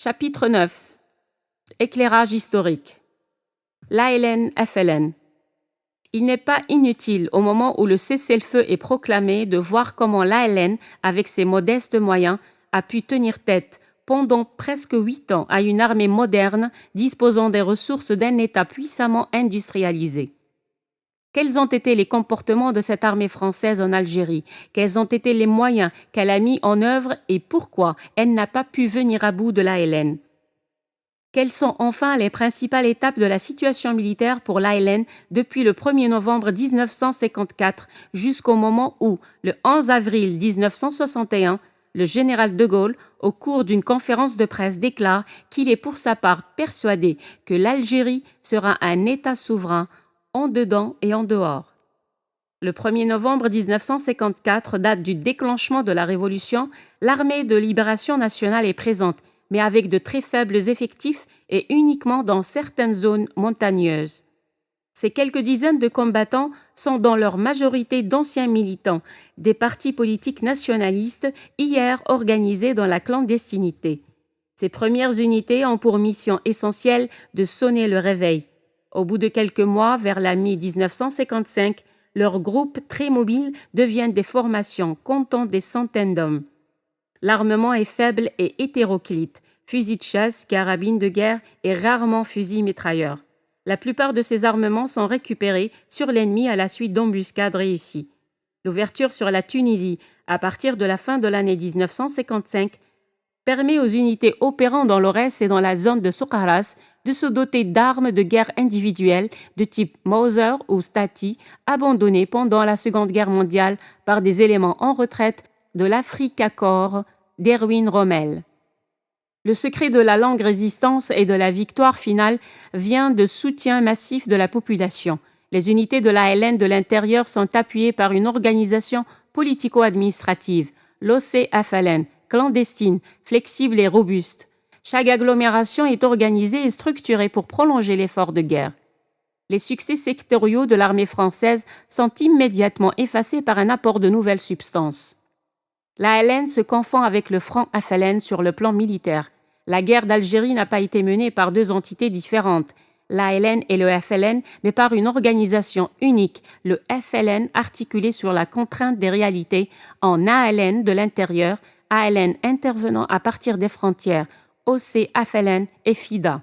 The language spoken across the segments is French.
Chapitre 9. Éclairage historique. L'ALN-FLN. Il n'est pas inutile, au moment où le cessez-le-feu est proclamé, de voir comment l'ALN, avec ses modestes moyens, a pu tenir tête pendant presque 8 ans à une armée moderne disposant des ressources d'un État puissamment industrialisé. Quels ont été les comportements de cette armée française en Algérie? Quels ont été les moyens qu'elle a mis en œuvre et pourquoi elle n'a pas pu venir à bout de l'ALN? Quelles sont enfin les principales étapes de la situation militaire pour l'ALN depuis le 1er novembre 1954 jusqu'au moment où, le 11 avril 1961, le général de Gaulle, au cours d'une conférence de presse, déclare qu'il est pour sa part persuadé que l'Algérie sera un État souverain en dedans et en dehors. Le 1er novembre 1954, date du déclenchement de la Révolution, l'armée de libération nationale est présente, mais avec de très faibles effectifs et uniquement dans certaines zones montagneuses. Ces quelques dizaines de combattants sont dans leur majorité d'anciens militants des partis politiques nationalistes hier organisés dans la clandestinité. Ces premières unités ont pour mission essentielle de sonner le réveil. Au bout de quelques mois, vers la mi-1955, leurs groupes très mobiles deviennent des formations comptant des centaines d'hommes. L'armement est faible et hétéroclite, fusils de chasse, carabines de guerre et rarement fusils mitrailleurs. La plupart de ces armements sont récupérés sur l'ennemi à la suite d'embuscades réussies. L'ouverture sur la Tunisie, à partir de la fin de l'année 1955, permet aux unités opérant dans l'Aurès et dans la zone de Soqaras de se doter d'armes de guerre individuelles de type Mauser ou Stati, abandonnées pendant la Seconde Guerre mondiale par des éléments en retraite de l'Africa Korps d'Erwin Rommel. Le secret de la longue résistance et de la victoire finale vient de soutien massif de la population. Les unités de l'ALN de l'intérieur sont appuyées par une organisation politico-administrative, l'OC-FLN, clandestine, flexible et robuste. Chaque agglomération est organisée et structurée pour prolonger l'effort de guerre. Les succès sectoriaux de l'armée française sont immédiatement effacés par un apport de nouvelles substances. L'ALN se confond avec le Front FLN sur le plan militaire. La guerre d'Algérie n'a pas été menée par deux entités différentes, l'ALN et le FLN, mais par une organisation unique, le FLN articulé sur la contrainte des réalités en ALN de l'intérieur, ALN intervenant à partir des frontières, OC-FLN et FIDA.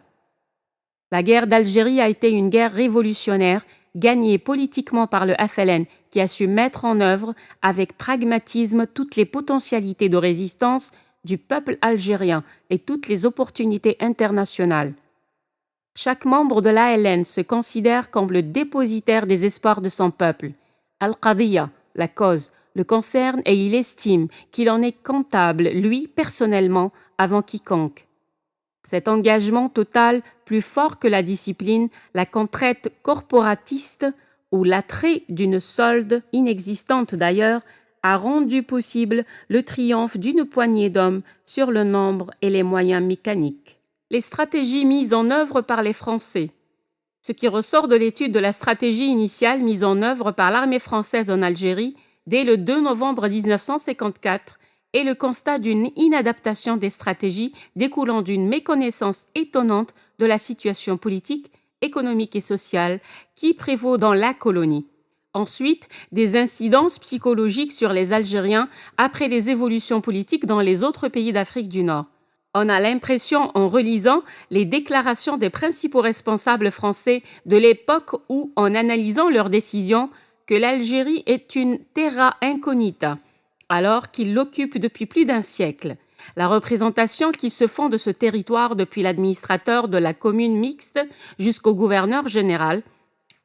La guerre d'Algérie a été une guerre révolutionnaire, gagnée politiquement par le FLN, qui a su mettre en œuvre avec pragmatisme toutes les potentialités de résistance du peuple algérien et toutes les opportunités internationales. Chaque membre de l'ALN se considère comme le dépositaire des espoirs de son peuple. Al-Qadiyya, la cause, le concerne et il estime qu'il en est comptable, lui, personnellement, avant quiconque. Cet engagement total, plus fort que la discipline, la contrainte corporatiste ou l'attrait d'une solde inexistante d'ailleurs, a rendu possible le triomphe d'une poignée d'hommes sur le nombre et les moyens mécaniques. Les stratégies mises en œuvre par les Français. Ce qui ressort de l'étude de la stratégie initiale mise en œuvre par l'armée française en Algérie dès le 2 novembre 1954 est le constat d'une inadaptation des stratégies découlant d'une méconnaissance étonnante de la situation politique, économique et sociale qui prévaut dans la colonie. Ensuite, des incidences psychologiques sur les Algériens après les évolutions politiques dans les autres pays d'Afrique du Nord. On a l'impression, en relisant les déclarations des principaux responsables français de l'époque ou en analysant leurs décisions, que l'Algérie est une terra incognita, alors qu'ils l'occupent depuis plus d'un siècle. La représentation qui se font de ce territoire depuis l'administrateur de la commune mixte jusqu'au gouverneur général,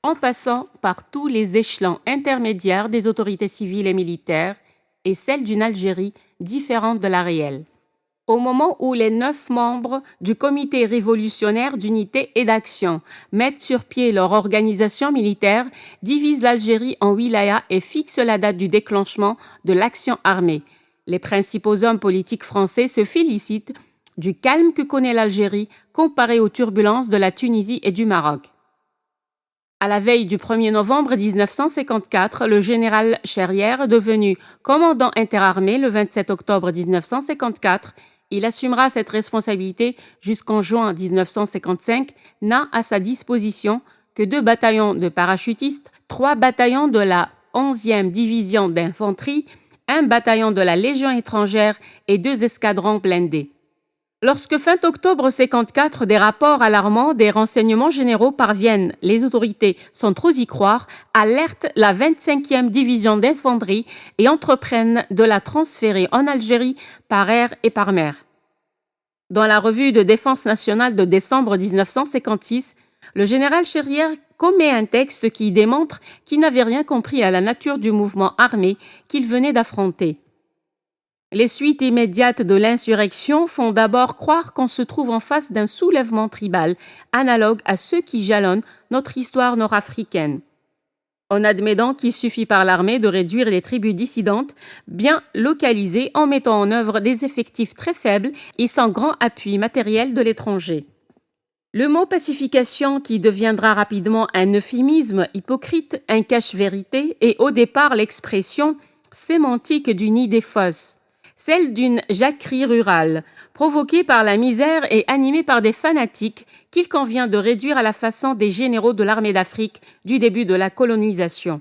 en passant par tous les échelons intermédiaires des autorités civiles et militaires, et celle d'une Algérie différente de la réelle. Au moment où les 9 membres du Comité révolutionnaire d'unité et d'action mettent sur pied leur organisation militaire, divisent l'Algérie en wilayas et fixent la date du déclenchement de l'action armée. Les principaux hommes politiques français se félicitent du calme que connaît l'Algérie comparé aux turbulences de la Tunisie et du Maroc. À la veille du 1er novembre 1954, le général Cherrière, devenu commandant interarmé le 27 octobre 1954, Il assumera cette responsabilité jusqu'en juin 1955, n'a à sa disposition que 2 bataillons de parachutistes, 3 bataillons de la 11e division d'infanterie, 1 bataillon de la Légion étrangère et 2 escadrons blindés. Lorsque fin octobre 54, des rapports alarmants des renseignements généraux parviennent, les autorités, sans trop y croire, alertent la 25e division d'infanterie et entreprennent de la transférer en Algérie par air et par mer. Dans la revue de défense nationale de décembre 1956, le général Chérière commet un texte qui démontre qu'il n'avait rien compris à la nature du mouvement armé qu'il venait d'affronter. Les suites immédiates de l'insurrection font d'abord croire qu'on se trouve en face d'un soulèvement tribal, analogue à ceux qui jalonnent notre histoire nord-africaine. En admettant qu'il suffit par l'armée de réduire les tribus dissidentes, bien localisées en mettant en œuvre des effectifs très faibles et sans grand appui matériel de l'étranger. Le mot pacification, qui deviendra rapidement un euphémisme hypocrite, un cache-vérité, et au départ l'expression sémantique d'une idée fausse, celle d'une jacquerie rurale, provoquée par la misère et animée par des fanatiques qu'il convient de réduire à la façon des généraux de l'armée d'Afrique du début de la colonisation.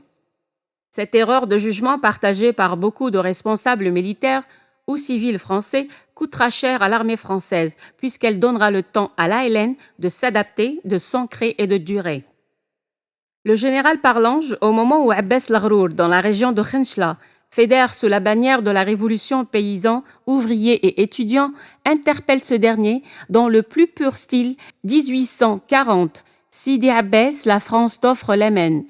Cette erreur de jugement partagée par beaucoup de responsables militaires ou civils français coûtera cher à l'armée française, puisqu'elle donnera le temps à l'ALN de s'adapter, de s'ancrer et de durer. Le général Parlange, au moment où Abbas Laghrour, dans la région de Khenchla, fédère sous la bannière de la révolution paysans, ouvriers et étudiants, interpelle ce dernier dans le plus pur style 1840. Sidi Abbas, la France t'offre l'Amen.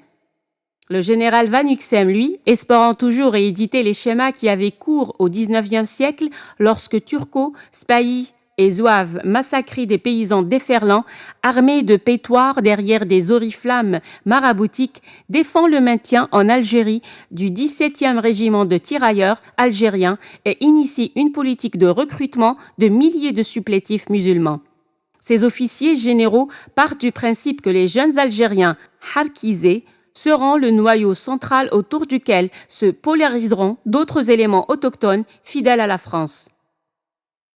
Le général Van Uxem, lui, espérant toujours rééditer les schémas qui avaient cours au XIXe siècle lorsque Turcot, Spahi et Zouaves massacraient des paysans déferlants, armés de pétoirs derrière des oriflammes maraboutiques, défend le maintien en Algérie du 17e régiment de tirailleurs algériens et initie une politique de recrutement de milliers de supplétifs musulmans. Ces officiers généraux partent du principe que les jeunes Algériens harkisés seront le noyau central autour duquel se polariseront d'autres éléments autochtones fidèles à la France.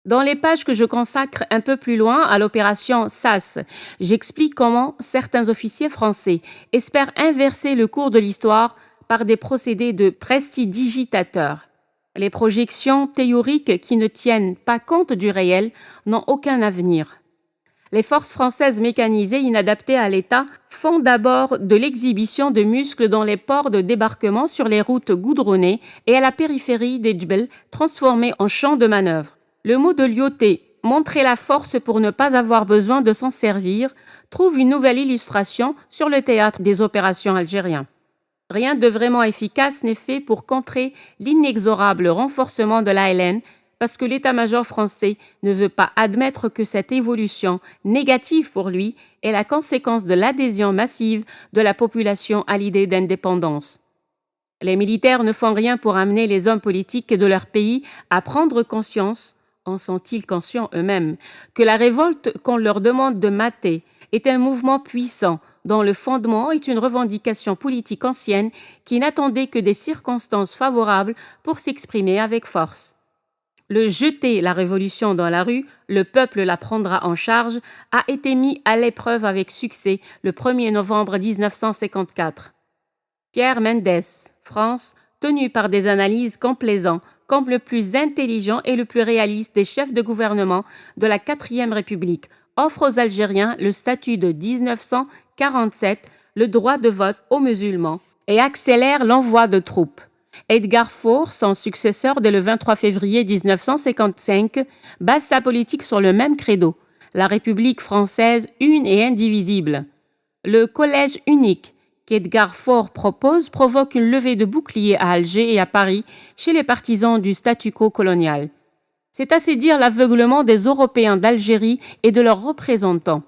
Dans les pages que je consacre un peu plus loin à l'opération SAS, j'explique comment certains officiers français espèrent inverser le cours de l'histoire par des procédés de prestidigitateurs. Les projections théoriques qui ne tiennent pas compte du réel n'ont aucun avenir. Les forces françaises mécanisées inadaptées à l'État font d'abord de l'exhibition de muscles dans les ports de débarquement sur les routes goudronnées et à la périphérie des Djebel, transformés en champs de manœuvre. Le mot de Lyoté, montrer la force pour ne pas avoir besoin de s'en servir, trouve une nouvelle illustration sur le théâtre des opérations algériens. Rien de vraiment efficace n'est fait pour contrer l'inexorable renforcement de l'ALN parce que l'état-major français ne veut pas admettre que cette évolution négative pour lui est la conséquence de l'adhésion massive de la population à l'idée d'indépendance. Les militaires ne font rien pour amener les hommes politiques de leur pays à prendre conscience, en sont-ils conscients eux-mêmes, que la révolte qu'on leur demande de mater est un mouvement puissant dont le fondement est une revendication politique ancienne qui n'attendait que des circonstances favorables pour s'exprimer avec force. Le jeter la révolution dans la rue, le peuple la prendra en charge, a été mis à l'épreuve avec succès le 1er novembre 1954. Pierre Mendès, France, tenu par des analyses complaisants, comme le plus intelligent et le plus réaliste des chefs de gouvernement de la 4e République, offre aux Algériens le statut de 1947, le droit de vote aux musulmans et accélère l'envoi de troupes. Edgar Faure, son successeur dès le 23 février 1955, base sa politique sur le même credo, la République française une et indivisible. Le collège unique qu'Edgar Faure propose provoque une levée de boucliers à Alger et à Paris chez les partisans du statu quo colonial. C'est assez dire l'aveuglement des Européens d'Algérie et de leurs représentants.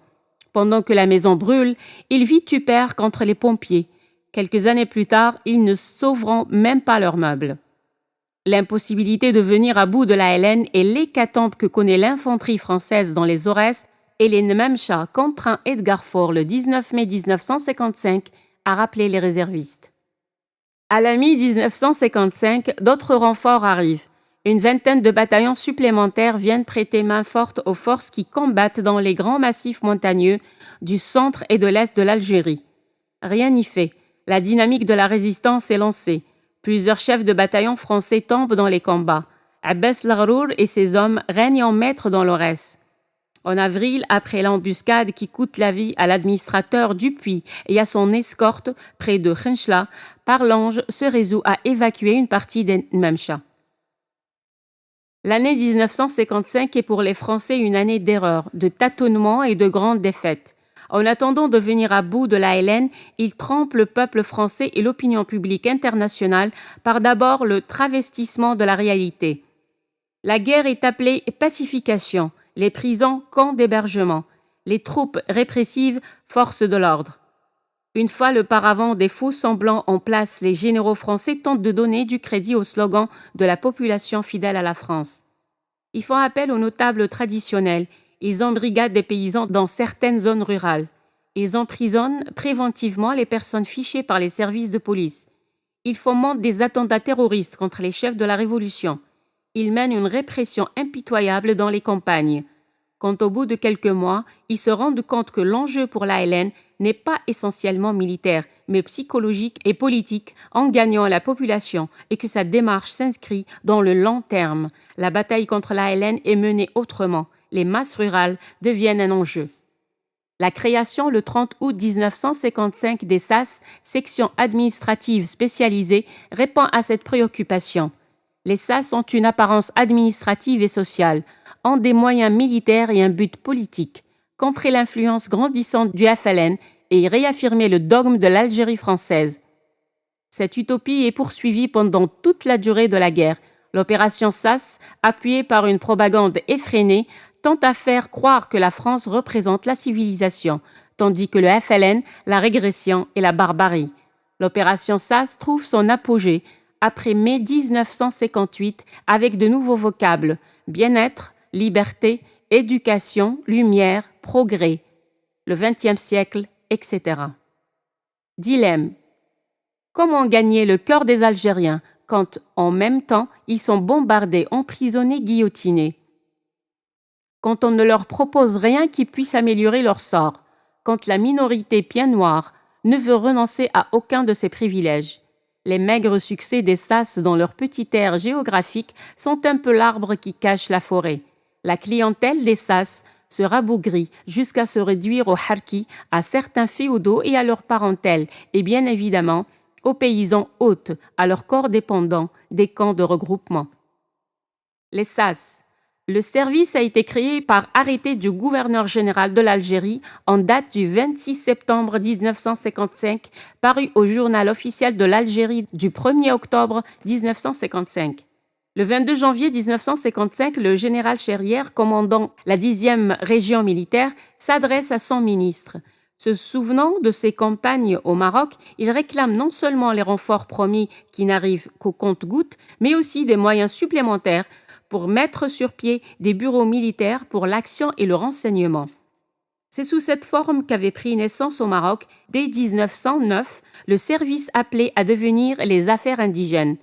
Pendant que la maison brûle, ils vitupèrent contre les pompiers. Quelques années plus tard, ils ne sauveront même pas leurs meubles. L'impossibilité de venir à bout de la LN et l'hécatombe que connaît l'infanterie française dans les Aurès et les Nememcha contraint Edgar Faure le 19 mai 1955 à rappeler les réservistes. À la mi-1955, d'autres renforts arrivent Une vingtaine de bataillons supplémentaires viennent prêter main forte aux forces qui combattent dans les grands massifs montagneux du centre et de l'est de l'Algérie. Rien n'y fait. La dynamique de la résistance est lancée. Plusieurs chefs de bataillon français tombent dans les combats. Abbas Laghrour et ses hommes règnent en maître dans l'Aurès. En avril, après l'embuscade qui coûte la vie à l'administrateur Dupuy et à son escorte près de Khenchla, Parlange se résout à évacuer une partie d'Enmemcha. L'année 1955 est pour les Français une année d'erreur, de tâtonnement et de grandes défaites. En attendant de venir à bout de l'ALN, ils trompent le peuple français et l'opinion publique internationale par d'abord le travestissement de la réalité. La guerre est appelée pacification, les prisons camps d'hébergement, les troupes répressives forces de l'ordre. Une fois le paravent des faux semblants en place, les généraux français tentent de donner du crédit au slogan de la population fidèle à la France. Ils font appel aux notables traditionnels, ils embrigadent des paysans dans certaines zones rurales. Ils emprisonnent préventivement les personnes fichées par les services de police. Ils fomentent des attentats terroristes contre les chefs de la Révolution. Ils mènent une répression impitoyable dans les campagnes. Quand au bout de quelques mois, ils se rendent compte que l'enjeu pour l'ALN n'est pas essentiellement militaire, mais psychologique et politique, en gagnant la population et que sa démarche s'inscrit dans le long terme. La bataille contre l'ALN est menée autrement. Les masses rurales deviennent un enjeu. La création le 30 août 1955 des SAS, sections administratives spécialisées, répond à cette préoccupation. Les SAS ont une apparence administrative et sociale, ont des moyens militaires et un but politique, contrer l'influence grandissante du FLN et réaffirmer le dogme de l'Algérie française. Cette utopie est poursuivie pendant toute la durée de la guerre. L'opération SAS, appuyée par une propagande effrénée, tente à faire croire que la France représente la civilisation, tandis que le FLN, la régression et la barbarie. L'opération SAS trouve son apogée après mai 1958 avec de nouveaux vocables, bien-être, liberté, éducation, lumière, progrès, le XXe siècle, etc. Dilemme. Comment gagner le cœur des Algériens quand, en même temps, ils sont bombardés, emprisonnés, guillotinés? Quand on ne leur propose rien qui puisse améliorer leur sort, quand la minorité pied noir ne veut renoncer à aucun de ses privilèges. Les maigres succès des SAS dans leur petite aire géographique sont un peu l'arbre qui cache la forêt. La clientèle des SAS se rabougrit jusqu'à se réduire aux harkis, à certains féodaux et à leur parentèle, et bien évidemment aux paysans hôtes, à leurs corps dépendants des camps de regroupement. Les SAS. Le service a été créé par arrêté du gouverneur général de l'Algérie en date du 26 septembre 1955, paru au journal officiel de l'Algérie du 1er octobre 1955. Le 22 janvier 1955, le général Cherrière, commandant la 10e région militaire, s'adresse à son ministre. Se souvenant de ses campagnes au Maroc, il réclame non seulement les renforts promis qui n'arrivent qu'au compte-gouttes, mais aussi des moyens supplémentaires pour mettre sur pied des bureaux militaires pour l'action et le renseignement. C'est sous cette forme qu'avait pris naissance au Maroc, dès 1909, le service appelé à devenir les affaires indigènes.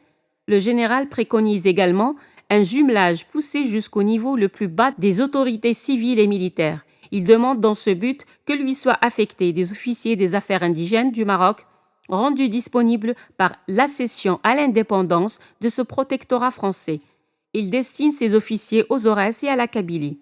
Le général préconise également un jumelage poussé jusqu'au niveau le plus bas des autorités civiles et militaires. Il demande dans ce but que lui soient affectés des officiers des affaires indigènes du Maroc, rendus disponibles par l'accession à l'indépendance de ce protectorat français. Il destine ses officiers aux Aurès et à la Kabylie.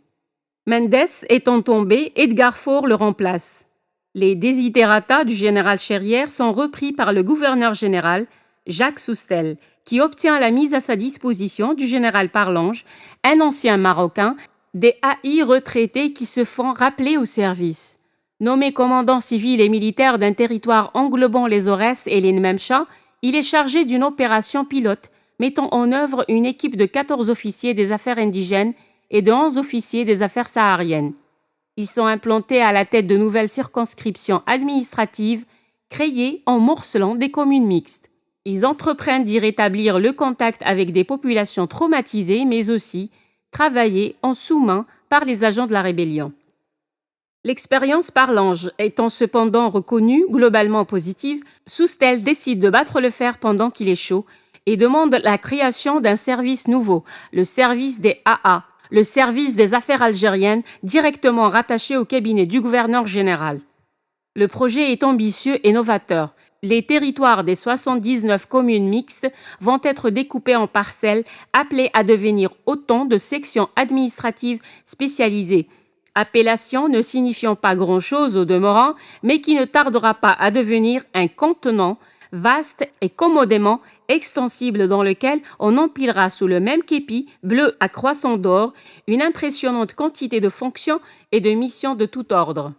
Mendes étant tombé, Edgar Faure le remplace. Les desiderata du général Cherrière sont repris par le gouverneur général, Jacques Soustel, qui obtient la mise à sa disposition du général Parlange, un ancien Marocain, des haïs retraités qui se font rappeler au service. Nommé commandant civil et militaire d'un territoire englobant les Aurès et les N'Memcha, il est chargé d'une opération pilote mettant en œuvre une équipe de 14 officiers des affaires indigènes et de 11 officiers des affaires sahariennes. Ils sont implantés à la tête de nouvelles circonscriptions administratives créées en morcelant des communes mixtes. Ils entreprennent d'y rétablir le contact avec des populations traumatisées, mais aussi travaillées en sous-main par les agents de la rébellion. L'expérience Parlange étant cependant reconnue globalement positive, Soustel décide de battre le fer pendant qu'il est chaud et demande la création d'un service nouveau, le service des AA, le service des affaires algériennes, directement rattaché au cabinet du gouverneur général. Le projet est ambitieux et novateur. Les territoires des 79 communes mixtes vont être découpés en parcelles appelées à devenir autant de sections administratives spécialisées. Appellation ne signifiant pas grand-chose au demeurant, mais qui ne tardera pas à devenir un contenant vaste et commodément extensible dans lequel on empilera sous le même képi bleu à croissant d'or une impressionnante quantité de fonctions et de missions de tout ordre.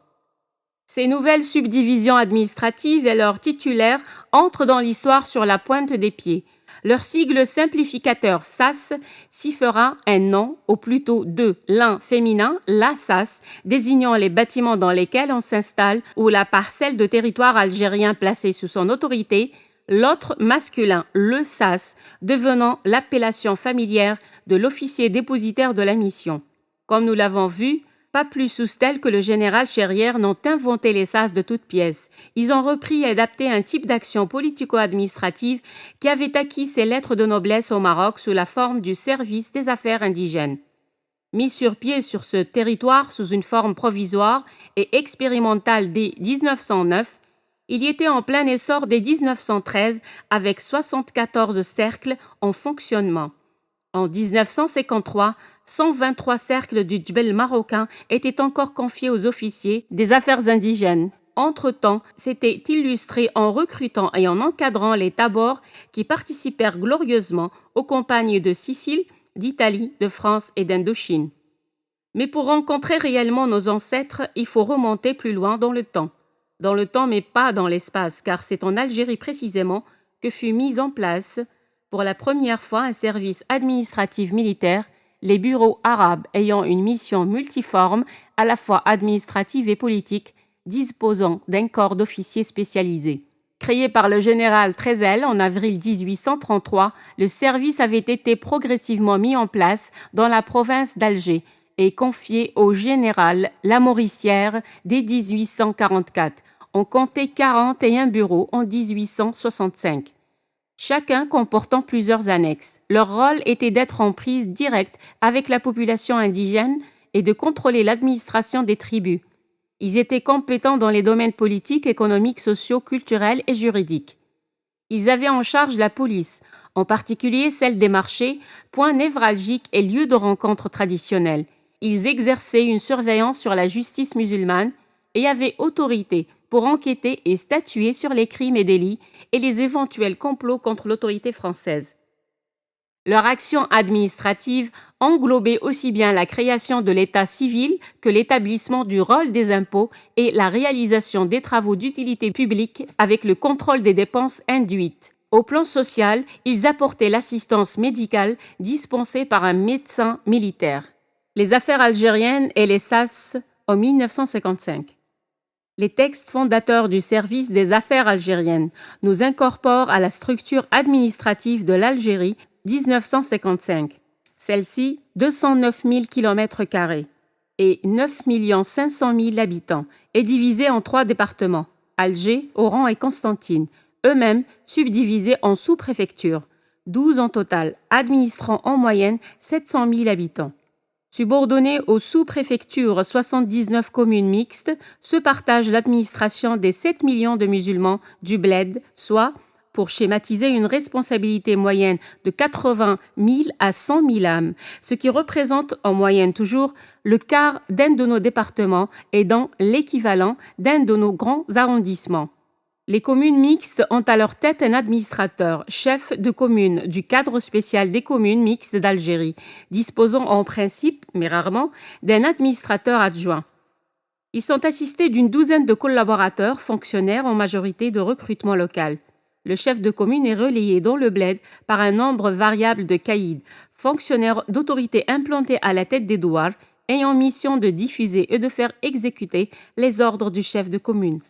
Ces nouvelles subdivisions administratives et leurs titulaires entrent dans l'histoire sur la pointe des pieds. Leur sigle simplificateur SAS s'y fera un nom, ou plutôt deux, l'un féminin, la SAS, désignant les bâtiments dans lesquels on s'installe ou la parcelle de territoire algérien placée sous son autorité, l'autre masculin, le SAS, devenant l'appellation familière de l'officier dépositaire de la mission. Comme nous l'avons vu, pas plus sous-stèles que le général Chérière n'ont inventé les SAS de toutes pièces. Ils ont repris et adapté un type d'action politico-administrative qui avait acquis ses lettres de noblesse au Maroc sous la forme du service des affaires indigènes. Mis sur pied sur ce territoire sous une forme provisoire et expérimentale dès 1909, il y était en plein essor dès 1913 avec 74 cercles en fonctionnement. En 1953, 123 cercles du Djbel marocain étaient encore confiés aux officiers des affaires indigènes. Entre-temps, s'était illustré en recrutant et en encadrant les tabors qui participèrent glorieusement aux campagnes de Sicile, d'Italie, de France et d'Indochine. Mais pour rencontrer réellement nos ancêtres, il faut remonter plus loin dans le temps. Dans le temps, mais pas dans l'espace, car c'est en Algérie précisément que fut mis en place pour la première fois un service administratif militaire, les bureaux arabes ayant une mission multiforme, à la fois administrative et politique, disposant d'un corps d'officiers spécialisés. Créé par le général Trézel en avril 1833, le service avait été progressivement mis en place dans la province d'Alger et confié au général Lamoricière dès 1844. On comptait 41 bureaux en 1865. Chacun comportant plusieurs annexes. Leur rôle était d'être en prise directe avec la population indigène et de contrôler l'administration des tribus. Ils étaient compétents dans les domaines politiques, économiques, sociaux, culturels et juridiques. Ils avaient en charge la police, en particulier celle des marchés, point névralgique et lieu de rencontre traditionnel. Ils exerçaient une surveillance sur la justice musulmane et avaient autorité pour enquêter et statuer sur les crimes et délits et les éventuels complots contre l'autorité française. Leur action administrative englobait aussi bien la création de l'état civil que l'établissement du rôle des impôts et la réalisation des travaux d'utilité publique avec le contrôle des dépenses induites. Au plan social, ils apportaient l'assistance médicale dispensée par un médecin militaire. Les affaires algériennes et les SAS en 1955. Les textes fondateurs du service des affaires algériennes nous incorporent à la structure administrative de l'Algérie 1955. Celle-ci, 209 000 km² et 9 500 000 habitants, est divisée en 3 départements, Alger, Oran et Constantine, eux-mêmes subdivisés en sous-préfectures, 12 en total, administrant en moyenne 700 000 habitants. Subordonnés aux sous-préfectures 79 communes mixtes, se partage l'administration des 7 millions de musulmans du bled, soit, pour schématiser, une responsabilité moyenne de 80 000 à 100 000 âmes, ce qui représente en moyenne toujours le quart d'un de nos départements et dans l'équivalent d'un de nos grands arrondissements. Les communes mixtes ont à leur tête un administrateur, chef de commune du cadre spécial des communes mixtes d'Algérie, disposant en principe, mais rarement, d'un administrateur adjoint. Ils sont assistés d'une douzaine de collaborateurs, fonctionnaires en majorité de recrutement local. Le chef de commune est relayé dans le bled par un nombre variable de caïds, fonctionnaires d'autorité implantés à la tête des douars, ayant mission de diffuser et de faire exécuter les ordres du chef de commune.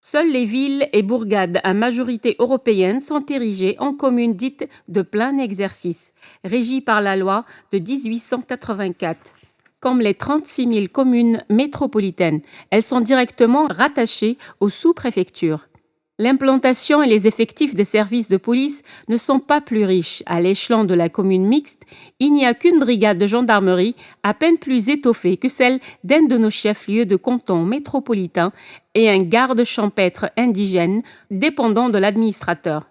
Seules les villes et bourgades à majorité européenne sont érigées en communes dites de plein exercice, régies par la loi de 1884. Comme les 36 000 communes métropolitaines, elles sont directement rattachées aux sous-préfectures. L'implantation et les effectifs des services de police ne sont pas plus riches. À l'échelon de la commune mixte, il n'y a qu'une brigade de gendarmerie à peine plus étoffée que celle d'un de nos chefs-lieux de canton métropolitain et un garde champêtre indigène dépendant de l'administrateur.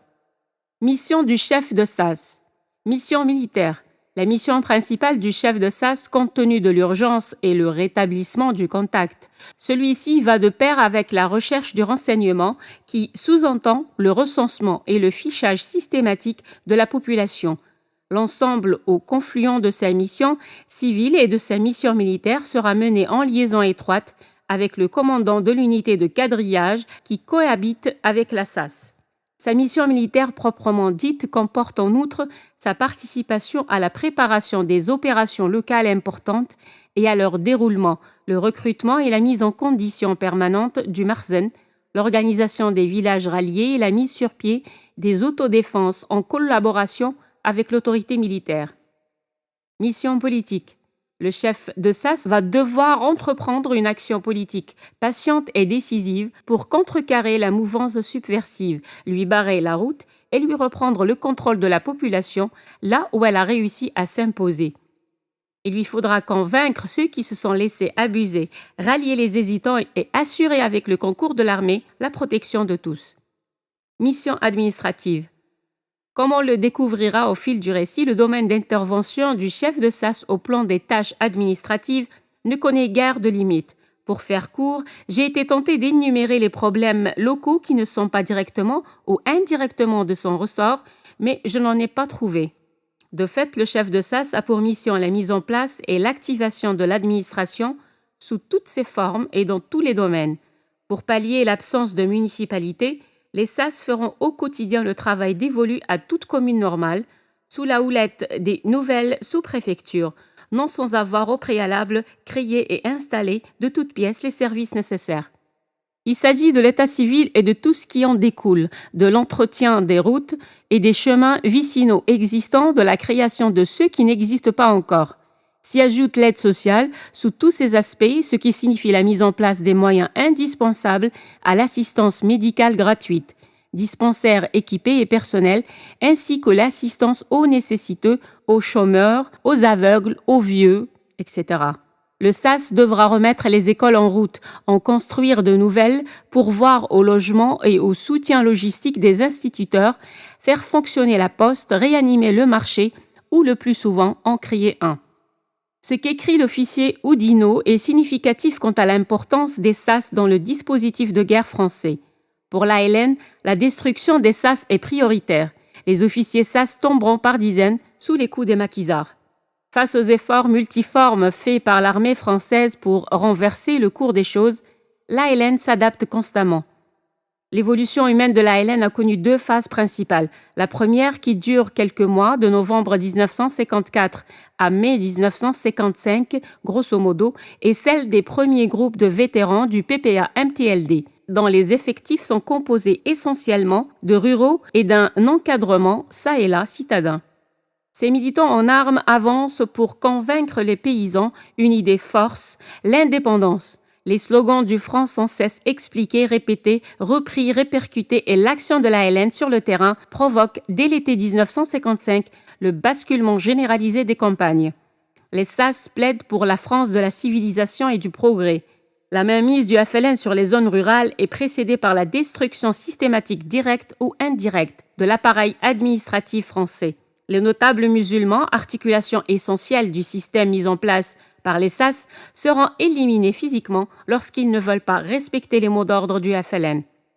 Mission du chef de SAS. Mission militaire. La mission principale du chef de SAS, compte tenu de l'urgence, est le rétablissement du contact. Celui-ci va de pair avec la recherche du renseignement qui sous-entend le recensement et le fichage systématique de la population. L'ensemble au confluent de sa mission civile et de sa mission militaire sera mené en liaison étroite avec le commandant de l'unité de quadrillage qui cohabite avec la SAS. Sa mission militaire proprement dite comporte en outre sa participation à la préparation des opérations locales importantes et à leur déroulement, le recrutement et la mise en condition permanente du Marzen, l'organisation des villages ralliés et la mise sur pied des autodéfenses en collaboration avec l'autorité militaire. Mission politique. Le chef de SAS va devoir entreprendre une action politique patiente et décisive pour contrecarrer la mouvance subversive, lui barrer la route et lui reprendre le contrôle de la population là où elle a réussi à s'imposer. Il lui faudra convaincre ceux qui se sont laissés abuser, rallier les hésitants et assurer avec le concours de l'armée la protection de tous. Mission administrative. Comme on le découvrira au fil du récit, le domaine d'intervention du chef de SAS au plan des tâches administratives ne connaît guère de limites. Pour faire court, j'ai été tenté d'énumérer les problèmes locaux qui ne sont pas directement ou indirectement de son ressort, mais je n'en ai pas trouvé. De fait, le chef de SAS a pour mission la mise en place et l'activation de l'administration sous toutes ses formes et dans tous les domaines. Pour pallier l'absence de municipalité, les SAS feront au quotidien le travail dévolu à toute commune normale, sous la houlette des nouvelles sous-préfectures, non sans avoir au préalable créé et installé de toutes pièces les services nécessaires. Il s'agit de l'état civil et de tout ce qui en découle, de l'entretien des routes et des chemins vicinaux existants, de la création de ceux qui n'existent pas encore. S'y ajoute l'aide sociale sous tous ses aspects, ce qui signifie la mise en place des moyens indispensables à l'assistance médicale gratuite, dispensaires équipés et personnels, ainsi que l'assistance aux nécessiteux, aux chômeurs, aux aveugles, aux vieux, etc. Le SAS devra remettre les écoles en route, en construire de nouvelles, pourvoir au logement et au soutien logistique des instituteurs, faire fonctionner la poste, réanimer le marché ou le plus souvent en créer un. Ce qu'écrit l'officier Oudinot est significatif quant à l'importance des SAS dans le dispositif de guerre français. Pour l'ALN, la destruction des SAS est prioritaire. Les officiers SAS tomberont par dizaines sous les coups des maquisards. Face aux efforts multiformes faits par l'armée française pour renverser le cours des choses, l'ALN s'adapte constamment. L'évolution humaine de l'ALN a connu deux phases principales. La première, qui dure quelques mois, de novembre 1954 à mai 1955, grosso modo, est celle des premiers groupes de vétérans du PPA-MTLD, dont les effectifs sont composés essentiellement de ruraux et d'un encadrement, ça et là, citadin. Ces militants en armes avancent pour convaincre les paysans une idée force, l'indépendance. Les slogans du front sans cesse expliqués, répétés, repris, répercutés et l'action de l'ALN sur le terrain provoquent dès l'été 1955 le basculement généralisé des campagnes. Les SAS plaident pour la France de la civilisation et du progrès. La mainmise du FLN sur les zones rurales est précédée par la destruction systématique directe ou indirecte de l'appareil administratif français. Les notables musulmans, articulation essentielle du système mis en place par les SAS, seront éliminés physiquement lorsqu'ils ne veulent pas respecter les mots d'ordre du FLN.